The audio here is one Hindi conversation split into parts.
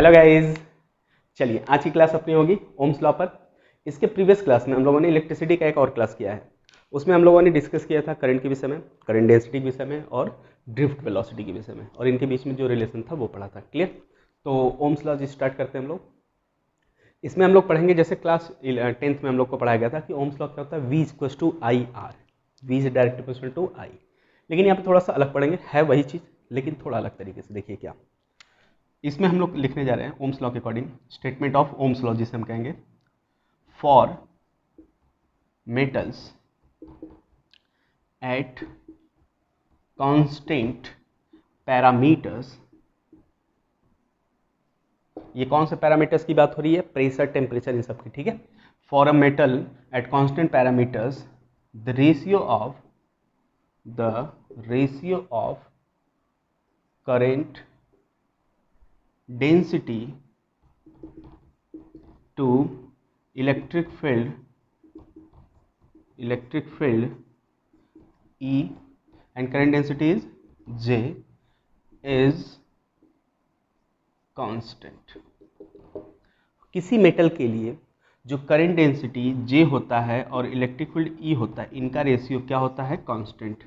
हेलो गाइस, चलिए आज की क्लास अपनी होगी ओम्स लॉ पर। इसके प्रीवियस क्लास में हम लोगों ने इलेक्ट्रिसिटी का एक और क्लास किया है। उसमें हम लोगों ने डिस्कस किया था करंट के विषय में, करंट डेंसिटी के विषय में और ड्रिफ्ट वेलोसिटी के विषय में, और इनके बीच में जो रिलेशन था वो पढ़ा था। क्लियर? तो ओम्स लॉ स्टार्ट करते हैं हम लोग। इसमें हम लोग पढ़ेंगे जैसे क्लास 10th में हम लोग को पढ़ाया गया था कि ओम्स लॉ क्या होता है, V equals to I R, V is direct proportional to I. लेकिन यहाँ पे थोड़ा सा अलग पढ़ेंगे, है वही चीज़ लेकिन थोड़ा अलग तरीके से। देखिए क्या इसमें हम लोग लिखने जा रहे हैं ओम्स लॉ के according, statement of Ohm's law जिसे हम कहेंगे, for metals at constant parameters. ये कौन से पैरामीटर्स की बात हो रही है? प्रेशर, टेम्परेचर, इन सब की। ठीक है, for a metal at constant parameters the ratio of current density to electric field E and current density is J is constant। किसी मेटल के लिए जो करंट डेंसिटी J होता है और इलेक्ट्रिक फील्ड E होता है, इनका रेशियो क्या होता है? कांस्टेंट।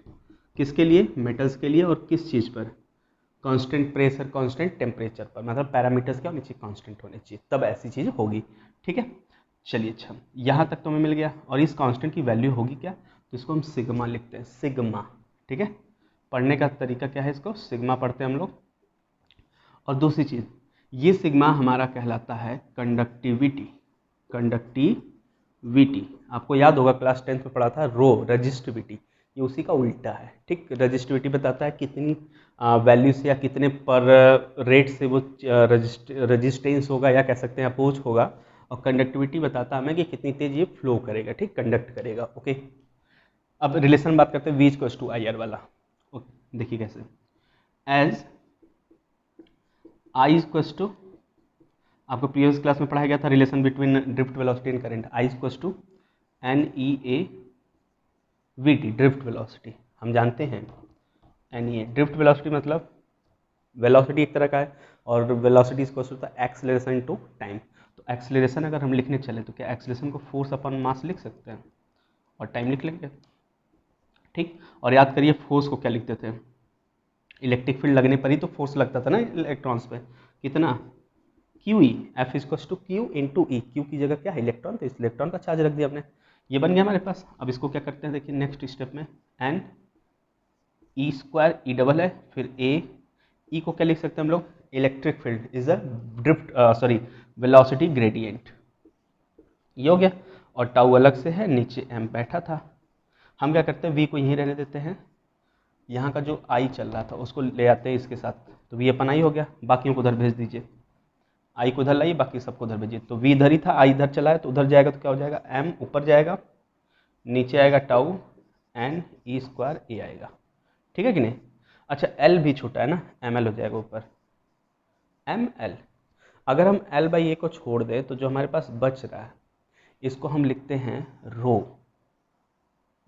किसके लिए? मेटल्स के लिए। और किस चीज़ पर? कांस्टेंट प्रेशर, कांस्टेंट टेम्परेचर पर। मतलब पैरामीटर्स क्या होने चाहिए? कांस्टेंट होने चाहिए, तब ऐसी चीज़ होगी। ठीक है, चलिए अच्छा, यहाँ तक तो हमें मिल गया। और इस कांस्टेंट की वैल्यू होगी क्या? तो इसको हम सिग्मा लिखते हैं, सिग्मा। ठीक है, पढ़ने का तरीका क्या है? इसको सिग्मा पढ़ते हैं हम लोग। और दूसरी चीज़, ये सिग्मा हमारा कहलाता है कंडक्टिविटी। कंडक्टिविटी आपको याद होगा क्लास 10th में पढ़ा था रो, रजिस्टिविटी, ये उसी का उल्टा है। ठीक, रजिस्टिविटी बताता है कितनी वैल्यू से या कितने पर रेट से वो रजिस्टेंस होगा, या कह सकते हैं अपोज होगा। और कंडक्टिविटी बताता हमें कि कितनी तेज ये फ्लो करेगा, ठीक, कंडक्ट करेगा। ओके, अब रिलेशन बात करते हैं V equals to I R वाला। ओके, देखिए कैसे, एज I इक्वल्स टू, आपको प्रीवियस क्लास में पढ़ाया गया था relation between drift velocity and current, I equals to NEAVT, drift velocity हम जानते हैं। NEA ड्रिफ्ट वेलोसिटी मतलब वेलोसिटी एक तरह का है, और वेलोसिटी इक्वल्स होता है एक्सेलरेशन टू टाइम। तो एक्सेलरेशन अगर हम लिखने चले तो क्या एक्सेलरेशन को फोर्स अपॉन मास लिख सकते हैं और टाइम लिख लेंगे। ठीक, और याद करिए फोर्स को क्या लिखते थे? इलेक्ट्रिक फील्ड लगने पर ही तो फोर्स लगता था ना इलेक्ट्रॉन्स पे। कितना? QE, F equals to Q into E. Q की जगह क्या है? इलेक्ट्रॉन, तो इस इलेक्ट्रॉन का चार्ज रख दिया हमने, ये बन गया हमारे पास। अब इसको क्या करते हैं, देखिए नेक्स्ट स्टेप में, N E square, E double है, फिर ए, ई को क्या लिख सकते हैं हम लोग? Electric field is a drift velocity gradient. ये हो गया। और टाउ अलग से है, नीचे एम बैठा था। हम क्या करते हैं, वी को यहीं रहने देते हैं, यहाँ का जो आई चल रहा था उसको ले आते हैं इसके साथ, तो वी अपन आई हो गया। बाकियों को उधर भेज दीजिए, आई को उधर लाइए, बाकी सबको उधर भेजिए। तो वी इधर ही था, आई इधर चला है, तो उधर जाएगा तो क्या हो जाएगा? एम ऊपर जाएगा, नीचे आएगा टाउ, एन ई स्क्वायर ए आएगा। ठीक है कि नहीं? अच्छा, एल भी छोटा है ना, एम एल हो जाएगा ऊपर, एम एल। अगर हम एल बाई ए को छोड़ दें तो जो हमारे पास बच रहा है इसको हम लिखते हैं रो।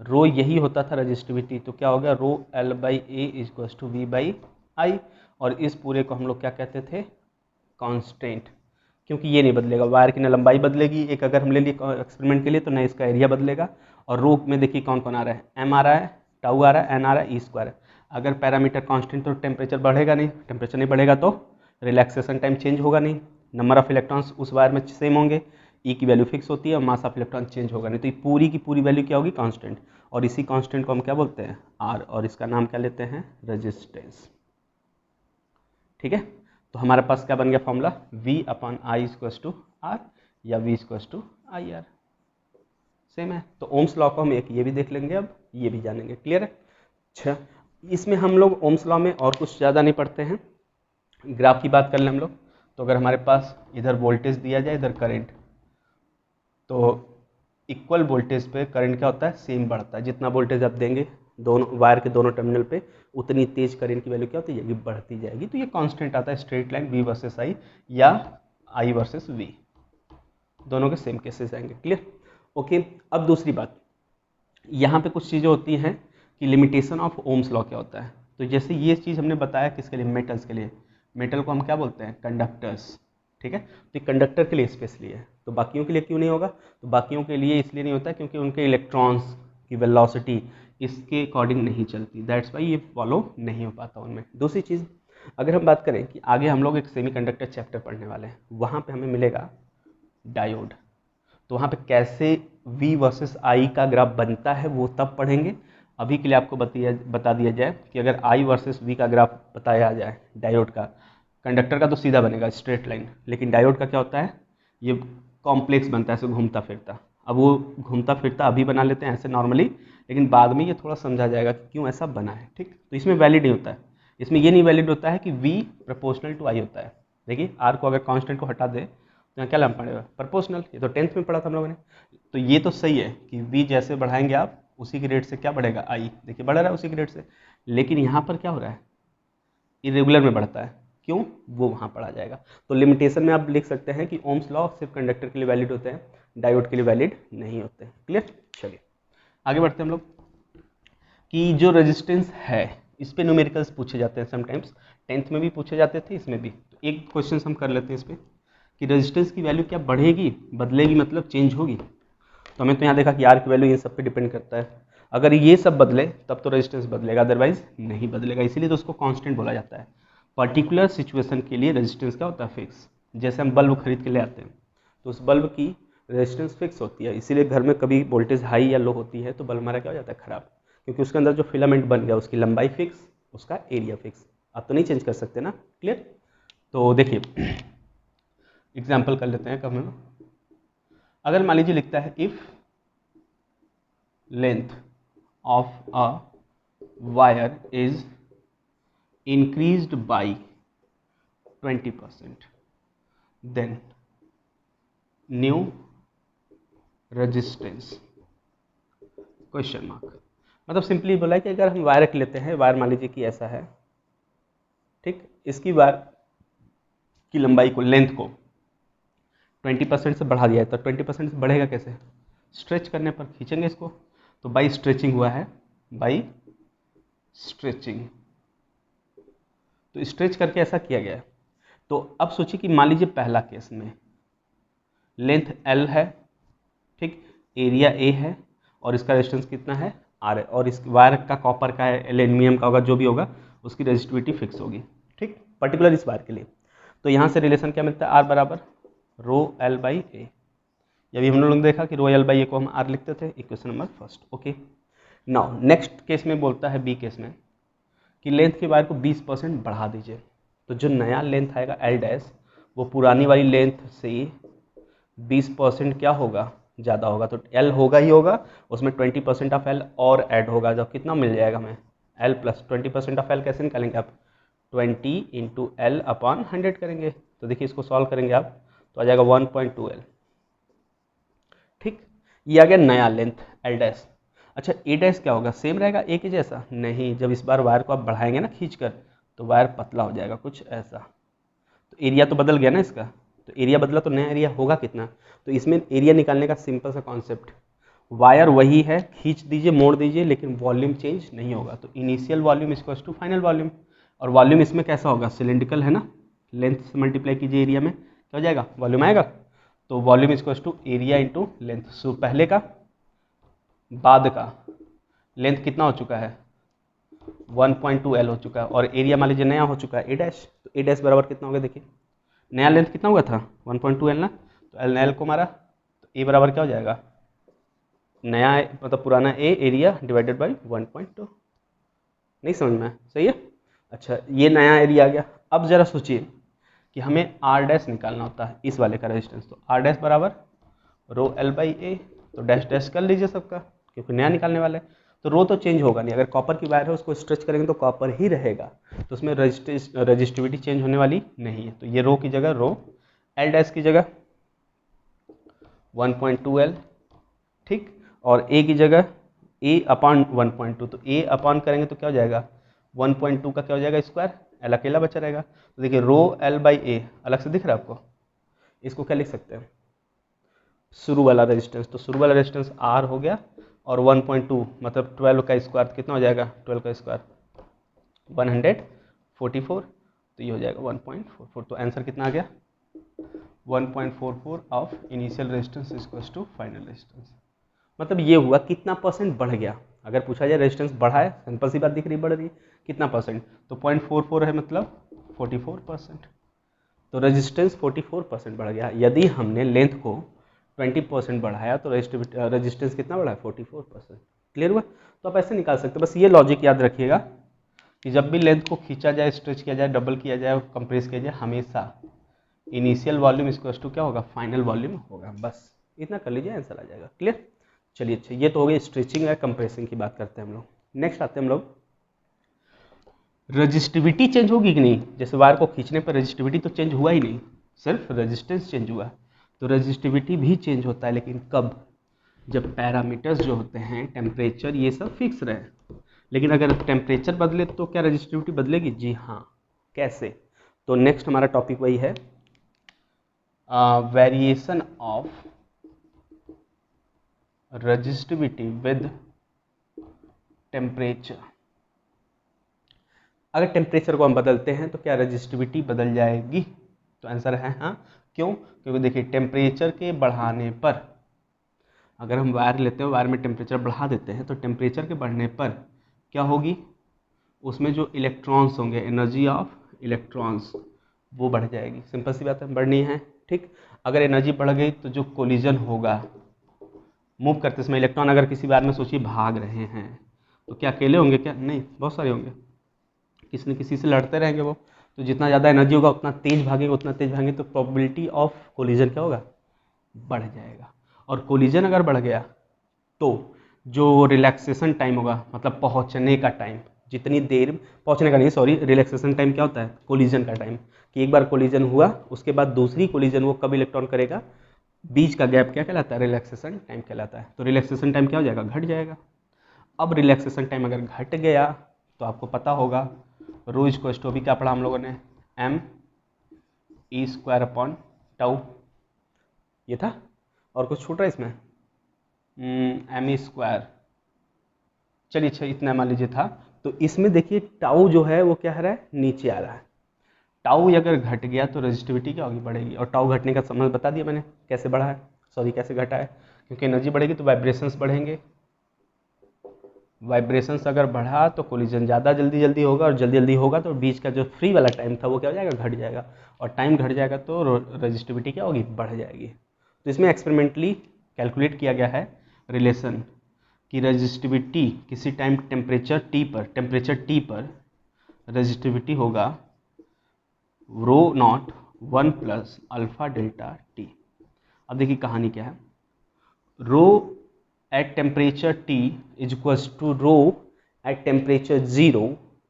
रो यही होता था रजिस्टिविटी, तो क्या हो गया? Rho L by A equals to V by I. और इस पूरे को हम लोग क्या कहते थे? कांस्टेंट, क्योंकि ये नहीं बदलेगा, वायर की ना लंबाई बदलेगी, एक अगर हम ले लिए एक्सपेरिमेंट के लिए तो ना इसका एरिया बदलेगा। और रो में देखिए कौन कौन आ रहा है, एम आ रहा है, टाउ आ रहा है, एन आ रहा है, ई स्क्वायर। अगर पैरामीटर कांस्टेंट तो टेम्परेचर बढ़ेगा नहीं, टेम्परेचर नहीं बढ़ेगा तो रिलैक्सेशन टाइम चेंज होगा नहीं, नंबर ऑफ इलेक्ट्रॉन्स उस वायर में सेम होंगे, ई की वैल्यू फिक्स होती है और मास ऑफ इलेक्ट्रॉन चेंज होगा नहीं। तो ये पूरी की पूरी वैल्यू क्या होगी? कांस्टेंट। और इसी कांस्टेंट को हम क्या बोलते हैं? आर, और इसका नाम क्या लेते हैं? रेजिस्टेंस। ठीक है, तो हमारे पास क्या बन गया formula? V upon I equals to R, या V equals to I R, same है। तो ओम्स लॉ को हम एक ये भी देख लेंगे, अब ये भी जानेंगे। क्लियर है? अच्छा, इसमें हम लोग ओम्स लॉ में और कुछ ज़्यादा नहीं पढ़ते हैं। ग्राफ की बात कर लें हम लोग, तो अगर हमारे पास इधर वोल्टेज दिया जाए, इधर करंट, तो इक्वल वोल्टेज पे करंट क्या होता है? सेम बढ़ता है। जितना वोल्टेज आप देंगे दोनों वायर के दोनों टर्मिनल पे, उतनी तेज करंट की वैल्यू क्या होती है? बढ़ती जाएगी। तो ये कांस्टेंट आता है, straight line V versus I या I वर्सेस V, दोनों के सेम केसेस आएंगे। क्लियर? ओके, अब दूसरी बात, यहाँ पे कुछ चीज़ें होती हैं कि लिमिटेशन ऑफ ओम्स लॉ क्या होता है। तो जैसे ये चीज़ हमने बताया किसके लिए? मेटल्स के लिए। मेटल को हम क्या बोलते हैं? कंडक्टर्स। ठीक है। तो कंडक्टर के लिए स्पेशली है, तो बाकियों के लिए क्यों नहीं होगा? तो बाकियों के लिए इसलिए नहीं होता क्योंकि उनके इलेक्ट्रॉन्स की वेलोसिटी इसके अकॉर्डिंग नहीं चलती, दैट्स वाई ये फॉलो नहीं हो पाता उनमें। दूसरी चीज़, अगर हम बात करें कि आगे हम लोग एक सेमीकंडक्टर चैप्टर पढ़ने वाले हैं, वहाँ पे हमें मिलेगा डायोड। तो वहाँ पे कैसे V वर्सेस I का ग्राफ बनता है वो तब पढ़ेंगे। अभी के लिए आपको बता दिया जाए कि अगर I वर्सेस V का ग्राफ बताया जाए डायोड का, कंडक्टर का तो सीधा बनेगा स्ट्रेट लाइन, लेकिन डायोड का क्या होता है, ये कॉम्प्लेक्स बनता है, ऐसे घूमता फिरता। अब वो घूमता फिरता अभी बना लेते हैं ऐसे नॉर्मली, लेकिन बाद में ये थोड़ा समझा जाएगा कि क्यों ऐसा बना है, ठीक। तो इसमें वैलिड नहीं होता है, इसमें ये नहीं वैलिड होता है कि V प्रोपोर्शनल टू I होता है। देखिए R को अगर कांस्टेंट को हटा दे तो यहाँ क्या लाना पड़ेगा, प्रोपोर्शनल। ये तो 10th में पढ़ा था हम लोगों ने। तो ये तो सही है कि V जैसे बढ़ाएंगे आप उसी की रेट से क्या बढ़ेगा, I देखिए बढ़ रहा है उसी की रेट से। लेकिन यहाँ पर क्या हो रहा है, इरेगुलर में बढ़ता है, क्यों, वो वहाँ पर आ जाएगा। तो लिमिटेशन में आप लिख सकते हैं कि ओम्स लॉ सिर्फ कंडक्टर के लिए वैलिड होते हैं, डायोड के लिए वैलिड नहीं होते हैं। क्लियर? चलिए आगे बढ़ते हैं हम लोग कि जो रेजिस्टेंस है इस पे न्यूमेरिकल्स पूछे जाते हैं समटाइम्स, 10th में भी पूछे जाते थे, इसमें भी। तो एक क्वेश्चन हम कर लेते हैं इस पर कि रेजिस्टेंस की वैल्यू क्या बढ़ेगी, बदलेगी, मतलब चेंज होगी। तो हमें तो यहाँ देखा कि आर की वैल्यू इन सब पे डिपेंड करता है, अगर ये सब बदले तब तो रेजिस्टेंस बदलेगा, अदरवाइज नहीं बदलेगा, इसीलिए तो उसको कांस्टेंट बोला जाता है। पर्टिकुलर सिचुएशन के लिए रेजिस्टेंस क्या होता है, फिक्स। जैसे हम बल्ब खरीद के ले आते हैं तो उस बल्ब की रेजिस्टेंस फिक्स होती है, इसीलिए घर में कभी वोल्टेज हाई या लो होती है तो बल्ब हमारा क्या हो जाता है, खराब, क्योंकि उसके अंदर जो फिलामेंट बन गया उसकी लंबाई फिक्स, उसका एरिया फिक्स, आप तो नहीं चेंज कर सकते ना। क्लियर? तो देखिए एग्जाम्पल कर लेते हैं। कब अगर मान लीजिए लिखता है if length of a wire is increased by 20% then new resistance question mark. मतलब सिंपली बोला है कि अगर हम वायर लेते हैं, वायर मान लीजिए कि ऐसा है, ठीक, इसकी वायर की लंबाई को, लेंथ को 20% से बढ़ा दिया है, तो 20% से बढ़ेगा कैसे, स्ट्रेच करने पर खींचेंगे इसको, तो बाई स्ट्रेचिंग हुआ है, बाई स्ट्रेचिंग, तो स्ट्रेच करके ऐसा किया गया है। तो अब सोचिए कि मान लीजिए पहला केस में लेंथ L है, ठीक, एरिया A है, और इसका रेजिस्टेंस कितना है, R है, और इस वायर का कॉपर का है, एल्यूमिनियम का होगा, जो भी होगा उसकी रेजिस्टिविटी फिक्स होगी, ठीक, पर्टिकुलर इस वायर के लिए। तो यहाँ से रिलेशन क्या मिलता है, R बराबर रो एल बाई ए। अभी हम लोगों ने देखा कि रो एल बाई ए को हम R लिखते थे, equation number first. Okay, now next case में बोलता है, बी केस में, कि लेंथ के वायर को 20% बढ़ा दीजिए। तो जो नया लेंथ आएगा एल डैश, वो पुरानी वाली लेंथ से 20% क्या होगा, ज़्यादा होगा, तो एल होगा ही होगा, उसमें 20% ऑफ एल और ऐड होगा, जब कितना मिल जाएगा हमें, एल प्लस 20% ऑफ एल कैसे निकालेंगे आप, 20 इंटू एल अपॉन 100 करेंगे। तो देखिए इसको सॉल्व करेंगे आप तो आ जाएगा 1.2 एल, ठीक। ये आ गया नया लेंथ एल डैश। अच्छा ए डैश क्या होगा, सेम रहेगा ए के जैसा, नहीं, जब इस बार वायर को आप बढ़ाएंगे ना खींचकर, तो वायर पतला हो जाएगा कुछ ऐसा। तो एरिया तो बदल गया ना इसका, तो एरिया बदला तो नया एरिया होगा कितना। तो इसमें एरिया निकालने का सिंपल सा कॉन्सेप्ट, वायर वही है, खींच दीजिए मोड़ दीजिए, लेकिन वॉल्यूम चेंज नहीं होगा। तो initial volume equals to final volume, और वॉल्यूम इसमें कैसा होगा, सिलेंड्रिकल है ना, लेंथ से मल्टीप्लाई कीजिए एरिया में, क्या हो जाएगा, वॉल्यूम आएगा। तो volume equals to area into length, so पहले का बाद का लेंथ कितना हो चुका है, 1.2 एल हो चुका है, और एरिया मान लीजिए नया हो चुका है ए डैश, तो ए डैश बराबर कितना होगा, देखिए नया लेंथ कितना हुआ था 1.2 एल ना, तो एल एल को मारा, तो ए बराबर क्या हो जाएगा, नया मतलब पुराना ए एरिया डिवाइडेड बाई 1.2। नहीं समझ में, सही है। अच्छा ये नया एरिया आ गया। अब जरा सोचिए कि हमें आर डैश निकालना होता है इस वाले का रेजिस्टेंस, तो आर डैश बराबर रो एल बाई ए, तो डैश डैश कर लीजिए सबका, क्योंकि नया निकालने वाले हैं। तो रो तो चेंज होगा नहीं, अगर कॉपर की वायर है उसको स्ट्रेच करेंगे तो कॉपर ही रहेगा, तो उसमें रजिस्टिविटी चेंज होने वाली नहीं है। तो ये रो की जगह रो, एल डैश की जगह 1.2 एल, ठीक, और ए की जगह ए अपॉन 1.2, तो ए अपॉन करेंगे तो क्या हो जाएगा, 1.2 का क्या हो जाएगा स्क्वायर, एल अकेला बचा रहेगा। तो देखिए रो एल बाई ए अलग से दिख रहा है आपको, इसको क्या लिख सकते हैं, शुरू वाला रेजिस्टेंस, तो शुरू वाला रेजिस्टेंस आर हो गया, और 1.2 मतलब 12 का स्क्वायर कितना हो जाएगा, 12 का स्क्वायर 144, तो ये हो जाएगा 1.44। तो आंसर कितना आ गया, 1.44 of initial resistance equals to final resistance. मतलब ये हुआ कितना परसेंट बढ़ गया। अगर पूछा जाए रेजिस्टेंस बढ़ा है, सिंपल सी बात दिख रही बढ़ रही, कितना परसेंट, तो 0.44 है मतलब 44%। तो रेजिस्टेंस 44% बढ़ गया। यदि हमने लेंथ को 20% बढ़ाया तो रेजिस्टेंस कितना बढ़ा है, 44%। क्लियर हुआ। तो आप ऐसे निकाल सकते हो। बस ये लॉजिक याद रखिएगा कि जब भी लेंथ को खींचा जाए, स्ट्रेच किया जाए, डबल किया जाए और कंप्रेस किया जाए, हमेशा इनिशियल वॉल्यूम इक्वल्स टू क्या होगा, फाइनल वॉल्यूम होगा। बस इतना कर लीजिए, आंसर आ जाएगा। क्लियर। चलिए अच्छा, ये तो हो गई स्ट्रेचिंग या कंप्रेसिंग की बात करते हैं हम लोग। नेक्स्ट आते हैं हम लोग, रजिस्टिविटी चेंज होगी कि नहीं। जैसे वायर को खींचने पर रजिस्टिविटी तो चेंज हुआ ही नहीं, सिर्फ रेजिस्टेंस चेंज हुआ। तो रजिस्टिविटी भी चेंज होता है, लेकिन कब, जब पैरामीटर्स जो होते हैं, टेम्परेचर, ये सब फिक्स रहे। लेकिन अगर टेम्परेचर बदले तो क्या रजिस्टिविटी बदलेगी, जी हाँ। कैसे, तो नेक्स्ट हमारा टॉपिक वही है, variation of resistivity with temperature. अगर टेम्परेचर को हम बदलते हैं तो क्या रजिस्टिविटी बदल जाएगी, तो आंसर है हाँ। क्यों, क्योंकि देखिए टेम्परेचर के बढ़ाने पर, अगर हम वायर लेते हैं, वायर में टेम्परेचर बढ़ा देते हैं, तो टेम्परेचर के बढ़ने पर क्या होगी, उसमें जो इलेक्ट्रॉन्स होंगे, एनर्जी ऑफ इलेक्ट्रॉन्स, वो बढ़ जाएगी। सिंपल सी बात है, बढ़नी है। ठीक, अगर एनर्जी बढ़ गई तो जो कोलिजन होगा, मूव करते समय इलेक्ट्रॉन अगर किसी वायर में सोचिए भाग रहे हैं, तो क्या अकेले होंगे, क्या नहीं, बहुत सारे होंगे, किसी न किसी से लड़ते रहेंगे वो। तो जितना ज़्यादा एनर्जी होगा उतना तेज भागेंगे, उतना तेज भागेंगे, तो प्रोबेबिलिटी ऑफ कोलिजन क्या होगा, बढ़ जाएगा। और कोलिजन अगर बढ़ गया तो जो रिलैक्सेशन टाइम होगा, मतलब पहुंचने का टाइम, जितनी देर, पहुंचने का नहीं सॉरी, रिलैक्सेशन टाइम क्या होता है, कोलिजन का टाइम, कि एक बार कोलिजन हुआ उसके बाद दूसरी कोलिजन वो कब इलेक्ट्रॉन करेगा, बीच का गैप क्या कहलाता है, रिलैक्सेशन टाइम कहलाता है। तो रिलैक्सेशन टाइम क्या हो जाएगा, घट जाएगा। अब रिलैक्सेशन टाइम अगर घट गया तो आपको पता होगा रो इक्वल्स टू, अभी क्या पढ़ा हम लोगों ने, M E square upon tau, ये था। और कुछ छूट रहा है इसमें, एम ई स्क्वायर, चलिए अच्छा इतना मान लीजिए था। तो इसमें देखिए टाउ जो है वो क्या है रहा है, नीचे आ रहा है। टाउ अगर घट गया तो रजिस्टिविटी क्या होगी, बढ़ेगी। और टाउ घटने का समझ बता दिया मैंने, कैसे बढ़ा है, सॉरी कैसे घटा है, क्योंकि एनर्जी बढ़ेगी तो वाइब्रेशंस बढ़ेंगे। वाइब्रेशंस अगर बढ़ा तो कोलिजन ज़्यादा जल्दी होगा, और जल्दी होगा तो बीच का जो फ्री वाला टाइम था वो क्या हो जाएगा, घट जाएगा। और टाइम घट जाएगा तो रजिस्टिविटी क्या होगी, बढ़ जाएगी। तो इसमें एक्सपेरिमेंटली कैलकुलेट किया गया है रिलेशन कि रजिस्टिविटी किसी टाइम टेम्परेचर टी पर रजिस्टिविटी होगा rho not 1 plus alpha delta T. अब देखिए कहानी क्या है, रो at temperature T is equals to rho at temperature 0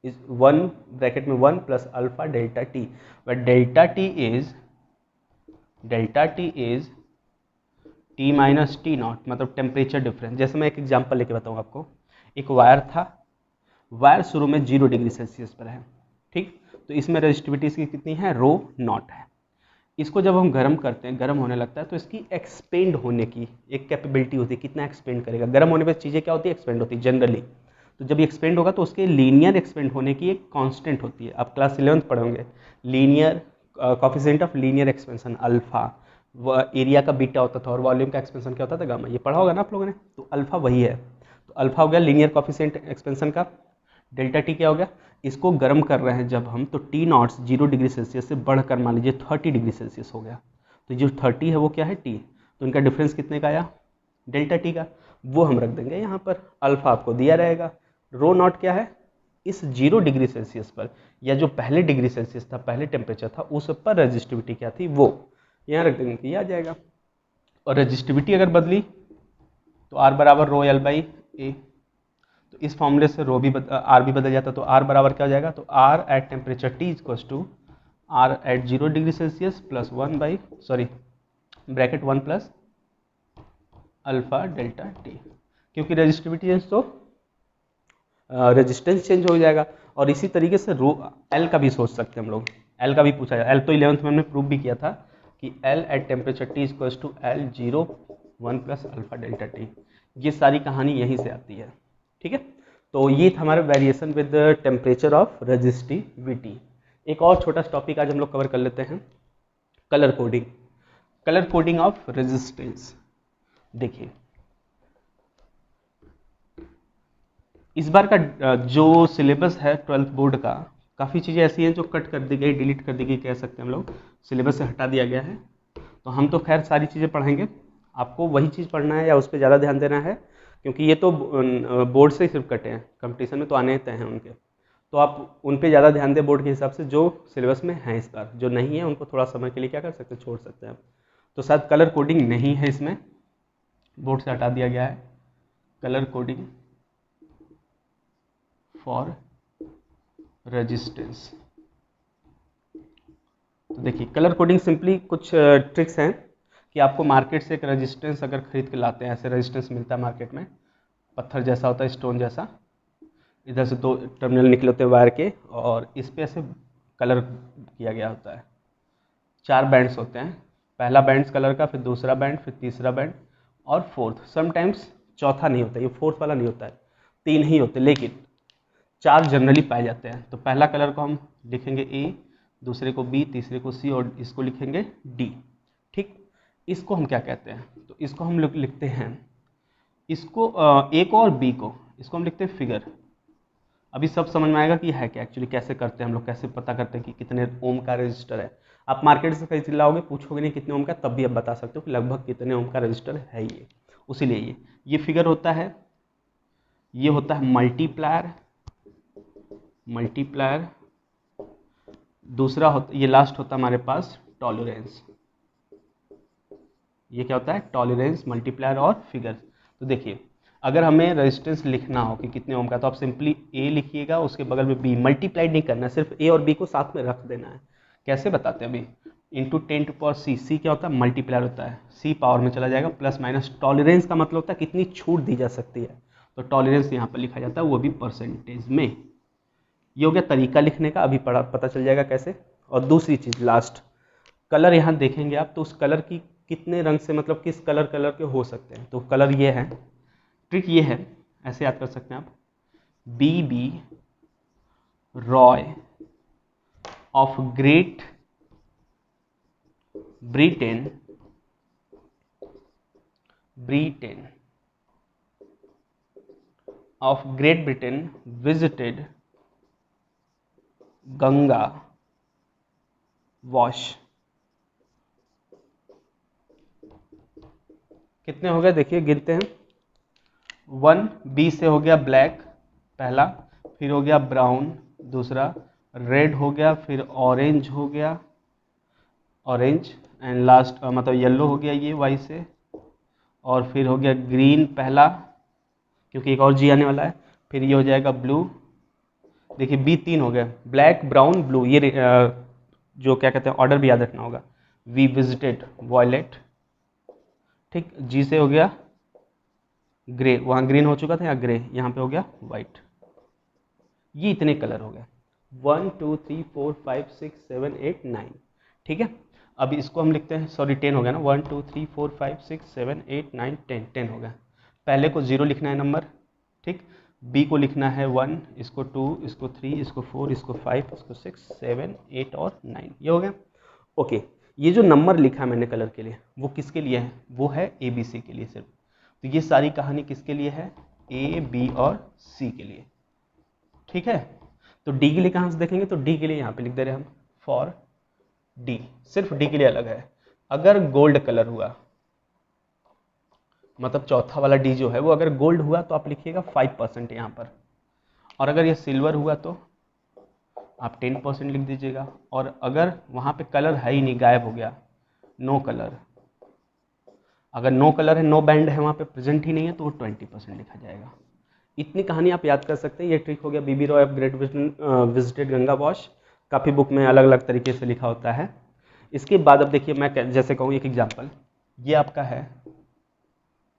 is 1 bracket में 1 plus alpha delta T, where delta T is T minus T not, मतलब टेम्परेचर डिफरेंस। जैसे मैं एक एग्जांपल लेके बताऊँ आपको, एक वायर था, वायर शुरू में 0 डिग्री सेल्सियस पर है, ठीक, तो इसमें रेजिस्टिविटी इसकी कितनी है, रो नॉट है। इसको जब हम गर्म करते हैं, गर्म होने लगता है, तो इसकी एक्सपेंड होने की एक कैपेबिलिटी होती है, कितना एक्सपेंड करेगा। गर्म होने पर चीज़ें क्या होती है, एक्सपेंड होती है जनरली। तो जब ये एक्सपेंड होगा तो उसके लीनियर एक्सपेंड होने की एक कांस्टेंट होती है। आप क्लास 11th पढ़ोगे, linear coefficient of linear expansion alpha, area का बीटा होता था और वॉल्यूम का एक्सपेंशन क्या होता था, गामा। ये पढ़ा होगा ना आप लोगों ने। तो अल्फा वही है, तो अल्फा हो गया लीनियर कोफिशिएंट एक्सपेंशन का। डेल्टा टी क्या हो गया, इसको गर्म कर रहे हैं जब हम, तो टी नॉट्स 0 डिग्री सेल्सियस से बढ़कर मान लीजिए 30 डिग्री सेल्सियस हो गया। तो जो 30 है वो क्या है, टी। तो इनका डिफरेंस कितने का आया, डेल्टा टी का, वो हम रख देंगे यहाँ पर। अल्फा आपको दिया रहेगा, रो नॉट क्या है, इस 0 डिग्री सेल्सियस पर, या जो पहले डिग्री सेल्सियस था, पहले टेम्परेचर था, उस पर रजिस्टिविटी क्या थी, वो यहाँ रख देंगे कि आ जाएगा। और रजिस्टिविटी अगर बदली तो आर बराबर रो एल बाई ए। तो इस फॉर्मूले से रो भी आर भी बदल जाता, तो आर बराबर क्या हो जाएगा, तो R at temperature T equals to R at 0 degree Celsius plus 1 by bracket 1 plus alpha delta T. क्योंकि रेजिस्टिविटी चेंज तो रेजिस्टेंस चेंज हो जाएगा। और इसी तरीके से रो एल का भी सोच सकते हैं हम लोग, एल का भी पूछा जाए। एल तो 11th में हमने प्रूव भी किया था कि L at temperature T equals to L 0 1 plus alpha delta T. ये सारी कहानी यहीं से आती है, ठीक है। तो ये था हमारा variation with temperature of resistivity. एक और छोटा सा टॉपिक आज हम लोग कवर कर लेते हैं, colour coding. Colour coding of resistance. देखिए इस बार का जो सिलेबस है 12th बोर्ड का, काफ़ी चीज़ें ऐसी हैं जो कट कर दी गई, डिलीट कर दी गई कह सकते हैं हम लोग, सिलेबस से हटा दिया गया है। तो हम तो खैर सारी चीज़ें पढ़ेंगे, आपको वही चीज़ पढ़ना है या उस पर ज़्यादा ध्यान देना है, क्योंकि ये तो बोर्ड से ही सिर्फ कटे हैं, कंपटीशन में तो आने तय हैं उनके। तो आप उन पे ज़्यादा ध्यान दें बोर्ड के हिसाब से, जो सिलेबस में हैं इस बार, जो नहीं है उनको थोड़ा समय के लिए क्या कर सकते हैं, छोड़ सकते हैं आप। तो शायद कलर कोडिंग नहीं है इसमें, बोर्ड से हटा दिया गया है, कलर कोडिंग फॉर रेजिस्टेंस। तो देखिए कलर कोडिंग सिंपली कुछ ट्रिक्स हैं कि आपको मार्केट से एक रेजिस्टेंस अगर खरीद के लाते हैं, ऐसे रेजिस्टेंस मिलता है मार्केट में, पत्थर जैसा होता है, स्टोन जैसा, इधर से 2 टर्मिनल निकले होते हैं वायर के, और इस पे ऐसे कलर किया गया होता है। 4 बैंड्स होते हैं, पहला बैंड्स कलर का, फिर दूसरा बैंड, फिर तीसरा बैंड और फोर्थ। समटाइम्स चौथा नहीं होता, ये फोर्थ वाला नहीं होता है, 3 ही होते, लेकिन 4 जनरली पाए जाते हैं। तो पहला कलर को हम लिखेंगे ए, दूसरे को बी, तीसरे को सी और इसको लिखेंगे डी। ठीक, इसको हम क्या कहते हैं, तो इसको हम लोग लिखते हैं, इसको ए को और बी को, इसको हम लिखते हैं फिगर। अभी सब समझ में आएगा कि है क्या एक्चुअली, कैसे करते हैं हम लोग, कैसे पता करते हैं कि कितने ओम का रजिस्टर है। आप मार्केट से खरीद लाओगे, पूछोगे नहीं कितने ओम का, तब भी आप बता सकते हो कि लगभग कितने ओम का रजिस्टर है ये। उसीलिए ये फिगर होता है, ये होता है मल्टीप्लायर, मल्टीप्लायर। दूसरा होता, ये लास्ट होता है हमारे पास टॉलरेंस। ये क्या होता है, टॉलरेंस, मल्टीप्लायर और फिगर। तो देखिए अगर हमें रेजिस्टेंस लिखना हो कि कितने ओम का, तो आप सिंपली ए लिखिएगा, उसके बगल में बी, मल्टीप्लाई नहीं करना है, सिर्फ ए और बी को साथ में रख देना है। कैसे बताते हैं अभी, इंटू 10 टू पावर सी, सी क्या होता है, मल्टीप्लायर होता है, सी पावर में चला जाएगा, प्लस माइनस, टॉलरेंस का मतलब होता है कितनी छूट दी जा सकती है, तो टॉलरेंस यहाँ पर लिखा जाता है, वो भी परसेंटेज में। ये हो गया तरीका लिखने का, अभी पता चल जाएगा कैसे। और दूसरी चीज़ लास्ट, कलर यहाँ देखेंगे आप, तो उस कलर की कितने रंग से, मतलब किस कलर के हो सकते हैं, तो कलर ये है, ट्रिक ये है, ऐसे याद कर सकते हैं आप, B B Roy of Great Britain, Britain of Great Britain visited Ganga wash. कितने हो गए देखिए, गिनते हैं, 1, बी से हो गया ब्लैक पहला, फिर हो गया ब्राउन दूसरा, रेड हो गया, फिर ऑरेंज हो गया, ऑरेंज, एंड लास्ट मतलब येलो हो गया ये वाई से, और फिर हो गया ग्रीन पहला, क्योंकि एक और जी आने वाला है, फिर ये हो जाएगा ब्लू। देखिए बी 3 हो गया, ब्लैक ब्राउन ब्लू, ये जो क्या कहते हैं ऑर्डर भी याद रखना होगा। वी विजिटेड वॉयलेट, ठीक, जी से हो गया ग्रे, वहाँ ग्रीन हो चुका था, यहाँ ग्रे, यहाँ पे हो गया वाइट। ये इतने कलर हो गए, 1 2 3 4 5 6 7 8 9, ठीक है। अब इसको हम लिखते हैं, सॉरी 10 हो गया ना, 1 2 3 4 5 6 7 8 9 10, 10 हो गया। पहले को 0 लिखना है नंबर, ठीक, बी को लिखना है 1, इसको 2, इसको 3, इसको 4, इसको 5, इसको 6 7 8 और 9, ये हो गया। ओके, ये जो नंबर लिखा है मैंने कलर के लिए, वो किसके लिए है, वो है ए बी सी के लिए सिर्फ। तो ये सारी कहानी किसके लिए है, ए बी और सी के लिए, ठीक है। तो डी के लिए कहाँ से देखेंगे, तो डी के लिए यहाँ पे लिख दे रहे हैं हम, फॉर डी, सिर्फ डी के लिए अलग है। अगर गोल्ड कलर हुआ, मतलब चौथा वाला डी जो है वो अगर गोल्ड हुआ, तो आप लिखिएगा 5% यहाँ पर, और अगर ये सिल्वर हुआ तो आप 10% लिख दीजिएगा, और अगर वहाँ पे कलर है ही नहीं, गायब हो गया, नो कलर, अगर नो कलर है, नो बैंड है वहाँ पे, प्रेजेंट ही नहीं है, तो वो 20% लिखा जाएगा। इतनी कहानी आप याद कर सकते हैं। ये ट्रिक हो गया बीबी Roy of great visited Ganga wash, काफ़ी बुक में अलग अलग तरीके से लिखा होता है। इसके बाद अब देखिए मैं जैसे कहूँ एक एग्जांपल, ये आपका है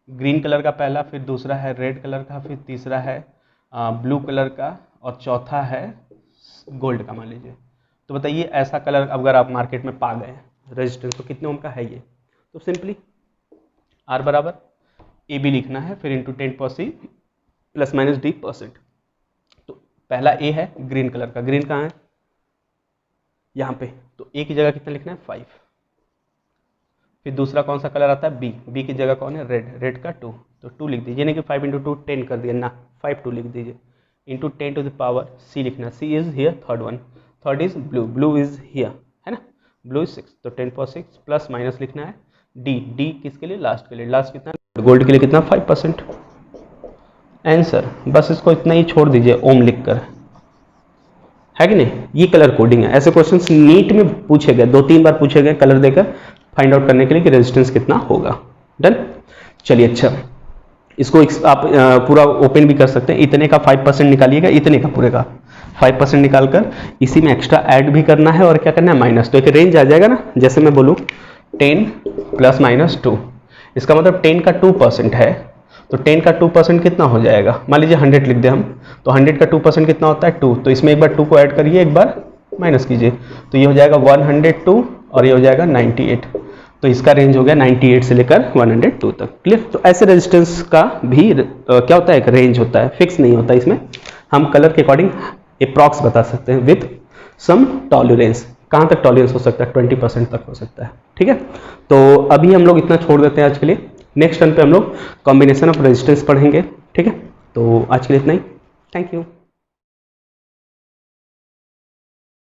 ग्रीन कलर का पहला, फिर दूसरा है रेड कलर का, फिर तीसरा है ब्लू कलर का, और चौथा है गोल्ड का मान लीजिए। तो बताइए ऐसा कलर अगर आप मार्केट में पा गए रेजिस्टेंस, तो कितने ओम का है ये, तो सिंपली आर बराबर ए बी लिखना है, फिर इंटू 10% प्लस माइनस डी %। तो पहला ए है ग्रीन कलर का, ग्रीन कहाँ है, यहाँ पे, तो ए की जगह कितना लिखना है 5, फिर दूसरा कौन सा कलर आता है, बी की जगह कौन है, रेड का 2, तो 2 लिख दीजिए, नहीं कि 5 × 2 10 कर दिया ना, 5 2 लिख दीजिए, into 10 to the power C लिखना, C is here third one, third is blue is here, है ना, ब्लू इज 6, तो 10 पर 6 प्लस माइनस लिखना है, डी किसके लिए, लास्ट के लिए, लास्ट कितना, गोल्ड के लिए कितना 5%, आंसर। बस इसको इतना ही छोड़ दीजिए ओम लिख कर, है कि नहीं, ये कलर कोडिंग है। ऐसे क्वेश्चंस नीट में पूछे गए, 2-3 बार पूछे गए कलर देकर फाइंड आउट करने के लिए कि रेजिस्टेंस कितना होगा। डन, चलिए अच्छा, इसको आप पूरा ओपन भी कर सकते हैं, इतने का 5% निकालिएगा, इतने का पूरे का 5% निकालकर इसी में एक्स्ट्रा ऐड भी करना है और क्या करना है, माइनस, तो एक रेंज आ जाएगा ना, जैसे मैं बोलूँ 10 ± 2, इसका मतलब 10 का 2% है, तो 10 का 2% कितना हो जाएगा, मान लीजिए 100 लिख दें हम, तो 100 का 2% कितना होता है 2, तो इसमें एक बार 2 को ऐड करिए, एक बार माइनस कीजिए, तो ये हो जाएगा 102 और ये हो जाएगा 98, तो इसका रेंज हो गया 98 से लेकर 102 तक। क्लियर, तो ऐसे रेजिस्टेंस का भी क्या होता है, एक रेंज होता है, फिक्स नहीं होता, इसमें हम कलर के अकॉर्डिंग अप्रॉक्स बता सकते हैं विथ सम टॉलरेंस। कहाँ तक टॉलरेंस हो सकता है, 20% तक हो सकता है। ठीक है, तो अभी हम लोग इतना छोड़ देते हैं आज के लिए, नेक्स्ट टर्न पे हम लोग कॉम्बिनेशन ऑफ रेजिस्टेंस पढ़ेंगे। ठीक है, तो आज के लिए इतना ही, थैंक यू।